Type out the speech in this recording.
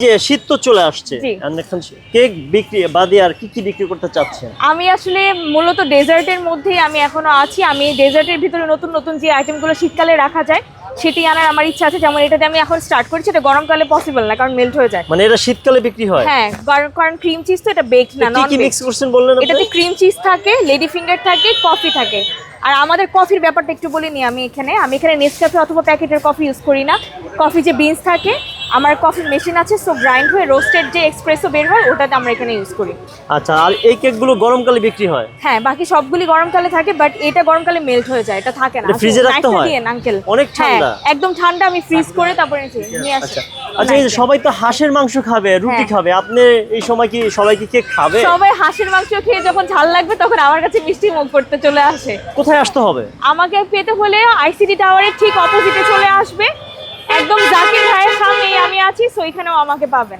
যে শীত তো চলে আসছে, এখন কেক বিক্রি বাদে আর কি কি বিক্রি করতে চাচ্ছেন? আমি আসলে মূলত ডেজার্টের মধ্যেই আমি এখনো আছি। আমি ডেজার্টের ভিতরে নতুন নতুন যে আইটেমগুলো শীতকালে রাখা যায় সেটি আনার আমার ইচ্ছা আছে। যেমন এটাতে আমি এখন স্টার্ট করেছি, এটা গরমকালে পসিবল না কারণ মেল্ট হয়ে যায়। মানে এটা শীতকালে বিক্রি হয়? হ্যাঁ, কারণ ক্রিম চিজ তো, এটা বেকড না, নন কি মিক্স করছেন বললেন আপনি? এটাতে ক্রিম চিজ থাকে, লেডি ফিঙ্গার থাকে, কফি থাকে। আর আমাদের কফির ব্যাপারটা একটু বলিনি আমি এখানে নেসক্যাফে অথবা প্যাকেটের কফি ইউজ করি না। কফি যে বিনস থাকে, আমার কফি মেশিন আছে, সো গ্রাইন্ড হয়ে রোস্টেড যে এক্সপ্রেসো বের হয় ওটাতে আমরা এখানে ইউজ করি। আচ্ছা, আর এই কেকগুলো গরমকালে বিক্রি হয়? হ্যাঁ, বাকি সবগুলি গরমকালে থাকে, বাট এটা গরমকালে মেল্ট হয়ে যায়, এটা থাকে না। ফ্রিজে রাখতে হয়? আঙ্কেল অনেক ঠান্ডা? একদম ঠান্ডা, আমি ফ্রিজ করে তারপরে নিয়ে আসি। আচ্ছা, এই যে সবাই তো হাঁসের মাংস খাবে, রুটি খাবে, আপনি এই সময় কি সবাই কি কেক খাবে? সবাই হাঁসের মাংস খেয়ে যখন ঝাল লাগবে তখন আমার কাছে মিষ্টি মুখ করতে চলে আসে। কোথায় আসতে হবে? আমাকে পেতে হলে আইসিটি টাওয়ারের ঠিক অপোজিটে চলে আসবে, একদম জাকির ভাইয়ের সামনেই আমি আছি, সো এখানেও আমাকে পাবেন।